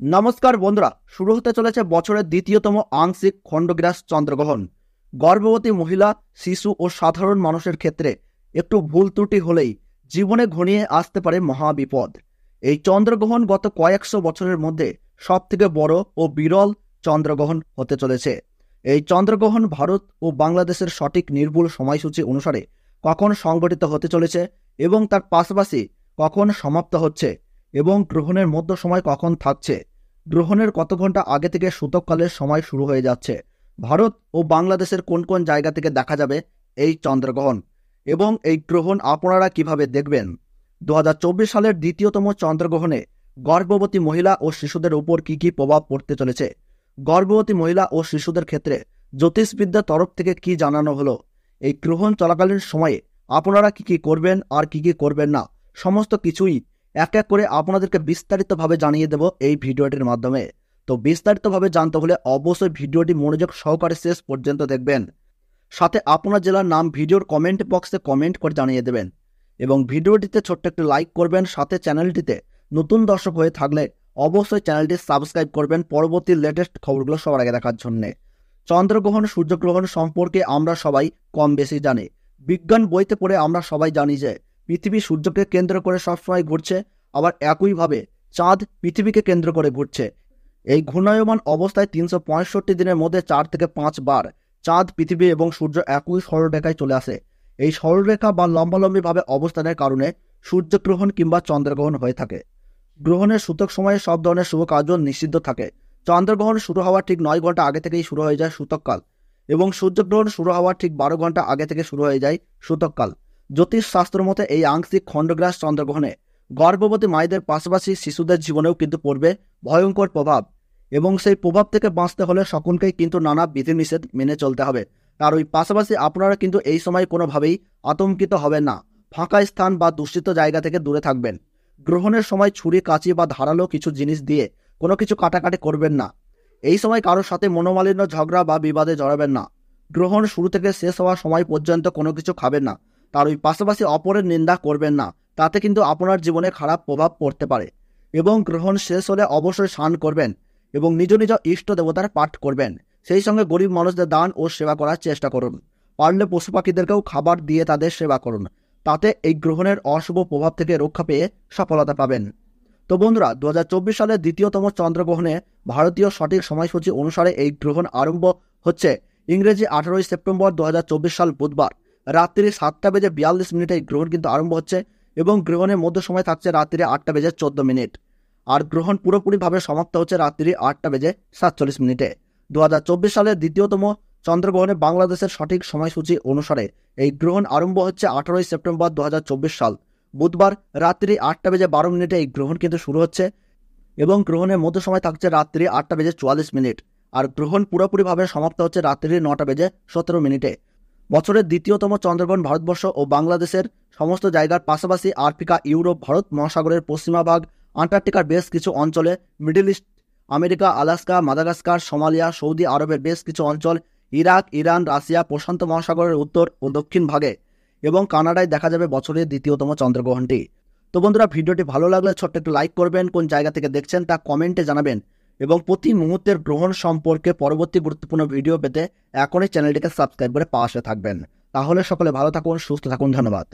নমস্কার বন্ধুরা, শুরু হতে চলেছে বছরের দ্বিতীয়তম আংশিক খণ্ডগ্রাস চন্দ্রগ্রহণ। গর্ভবতী মহিলা, শিশু ও সাধারণ মানুষের ক্ষেত্রে একটু ভুল ত্রুটি হলেই জীবনে ঘনিয়ে আসতে পারে মহাবিপদ। এই চন্দ্রগ্রহণ গত কয়েকশো বছরের মধ্যে সবথেকে বড় ও বিরল চন্দ্রগ্রহণ হতে চলেছে। এই চন্দ্রগ্রহণ ভারত ও বাংলাদেশের সঠিক নির্ভুল সময়সূচি অনুসারে কখন সংঘটিত হতে চলেছে এবং তার পাশাপাশি কখন সমাপ্ত হচ্ছে এবং গ্রহণের মধ্য সময় কখন থাকছে, গ্রহণের কত ঘন্টা আগে থেকে সূতককালের সময় শুরু হয়ে যাচ্ছে, ভারত ও বাংলাদেশের কোন কোন জায়গা থেকে দেখা যাবে এই চন্দ্রগ্রহণ এবং এই গ্রহণ আপনারা কিভাবে দেখবেন। 2024 সালের দ্বিতীয়তম চন্দ্রগ্রহণে গর্ভবতী মহিলা ও শিশুদের উপর কী কী প্রভাব পড়তে চলেছে, গর্ভবতী মহিলা ও শিশুদের ক্ষেত্রে জ্যোতিষবিদ্যার তরফ থেকে কি জানানো হলো, এই গ্রহণ চলাকালীন সময়ে আপনারা কি কি করবেন আর কি কি করবেন না, সমস্ত কিছুই এক এক করে আপনাদেরকে বিস্তারিতভাবে জানিয়ে দেব এই ভিডিওটির মাধ্যমে। তো বিস্তারিতভাবে জানতে হলে অবশ্যই ভিডিওটি মনোযোগ সহকারে শেষ পর্যন্ত দেখবেন। সাথে আপনার জেলার নাম ভিডিওর কমেন্ট বক্সে কমেন্ট করে জানিয়ে দেবেন এবং ভিডিওটিতে ছোট্ট একটি লাইক করবেন। সাথে চ্যানেলটিতে নতুন দর্শক হয়ে থাকলে অবশ্যই চ্যানেলটি সাবস্ক্রাইব করবেন পরবর্তী লেটেস্ট খবরগুলো সবার আগে দেখার জন্যে। চন্দ্রগ্রহণ সূর্যগ্রহণ সম্পর্কে আমরা সবাই কম বেশি জানি। বিজ্ঞান বইতে পড়ে আমরা সবাই জানি যে পৃথিবী সূর্যকে কেন্দ্র করে সবসময় ঘুরছে, আবার একইভাবে চাঁদ পৃথিবীকে কেন্দ্র করে ঘুরছে। এই ঘূর্ণায়মান অবস্থায় 365 দিনের মধ্যে 4 থেকে 5 বার চাঁদ, পৃথিবী এবং সূর্য একই সরলরেখায় চলে আসে। এই সরলরেখা বা লম্বালম্বিভাবে অবস্থানের কারণে সূর্যগ্রহণ কিংবা চন্দ্রগ্রহণ হয়ে থাকে। গ্রহণের সূতক সময়ে সব ধরনের শুভ কার্য নিষিদ্ধ থাকে। চন্দ্রগ্রহণ শুরু হওয়ার ঠিক 9 ঘন্টা আগে থেকেই শুরু হয়ে যায় সূতককাল এবং সূর্যগ্রহণ শুরু হওয়ার ঠিক 12 ঘন্টা আগে থেকে শুরু হয়ে যায় সূতককাল। জ্যোতিষ শাস্ত্র মতে এই আংশিক খণ্ডগ্রাস চন্দ্রগ্রহণে গর্ভবতী মায়েদের পাশাপাশি শিশুদের জীবনেও কিন্তু পড়বে ভয়ঙ্কর প্রভাব এবং সেই প্রভাব থেকে বাঁচতে হলে সকলকেই কিন্তু নানা বিধিনিষেধ মেনে চলতে হবে। আর ওই পাশাপাশি আপনারা কিন্তু এই সময় কোনোভাবেই আতঙ্কিত হবেন না। ফাঁকা স্থান বা দূষিত জায়গা থেকে দূরে থাকবেন। গ্রহণের সময় ছুরি, কাঁচি বা ধারালো কিছু জিনিস দিয়ে কোনো কিছু কাটাকাটি করবেন না। এই সময় কারোর সাথে মনোমালিন্য, ঝগড়া বা বিবাদে জড়াবেন না। গ্রহণ শুরু থেকে শেষ হওয়ার সময় পর্যন্ত কোনো কিছু খাবেন না। তার ওই পাশাপাশি অপরের নিন্দা করবেন না, তাতে কিন্তু আপনার জীবনে খারাপ প্রভাব পড়তে পারে। এবং গ্রহণ শেষ হলে অবশ্যই স্নান করবেন এবং নিজ নিজ ইষ্ট দেবতার পাঠ করবেন। সেই সঙ্গে গরিব মানুষদের দান ও সেবা করার চেষ্টা করুন। পারলে পশু পাখিদেরকেও খাবার দিয়ে তাদের সেবা করুন। তাতে এই গ্রহণের অশুভ প্রভাব থেকে রক্ষা পেয়ে সফলতা পাবেন। তো বন্ধুরা, 2024 সালের দ্বিতীয়তম চন্দ্রগ্রহণে ভারতীয় সঠিক সময়সূচি অনুসারে এই গ্রহণ আরম্ভ হচ্ছে ইংরেজি 18 সেপ্টেম্বর 2024 সাল বুধবার রাত্রি 7:42 এই গ্রহণ কিন্তু আরম্ভ হচ্ছে এবং গ্রহণের মধ্য সময় থাকছে রাত্রি 8:14। আর গ্রহণ পুরোপুরিভাবে সমাপ্ত হচ্ছে রাত্রি 8:47। 2024 সালের দ্বিতীয়তম চন্দ্রগ্রহণে বাংলাদেশের সঠিক সময়সূচি অনুসারে এই গ্রহণ আরম্ভ হচ্ছে 18 সেপ্টেম্বর 2024 সাল বুধবার রাত্রি 8:12 এই গ্রহণ কিন্তু শুরু হচ্ছে এবং গ্রহণের মধ্য সময় থাকছে রাত্রি 8:44 আর গ্রহণ পুরোপুরিভাবে সমাপ্ত হচ্ছে রাত্রি 9:17। বছরের দ্বিতীয়তম চন্দ্রগ্রহণ ভারতবর্ষ ও বাংলাদেশের সমস্ত জায়গার পাশাপাশি আফ্রিকা, ইউরোপ, ভারত মহাসাগরের পশ্চিমা ভাগ, আন্টার্কটিকার বেশ কিছু অঞ্চলে, middle east, America, Alaska, Madagascar, Somalia, Saudi আরবের বেশ কিছু অঞ্চল, ইরাক, ইরান, রাশিয়া, প্রশান্ত মহাসাগরের উত্তর ও দক্ষিণ ভাগে এবং কানাডায় দেখা যাবে বছরের দ্বিতীয়তম চন্দ্রগ্রহণটি। তো বন্ধুরা, ভিডিওটি ভালো লাগলে ছোট্ট একটু লাইক করবেন, কোন জায়গা থেকে দেখছেন তা কমেন্টে জানাবেন এবং প্রতি মুহূর্তের গ্রহণ সম্পর্কে পরবর্তী গুরুত্বপূর্ণ ভিডিও পেতে এখনই চ্যানেলটিকে সাবস্ক্রাইব করে পাশে থাকবেন। তাহলে সকলে ভালো থাকুন, সুস্থ থাকুন। ধন্যবাদ।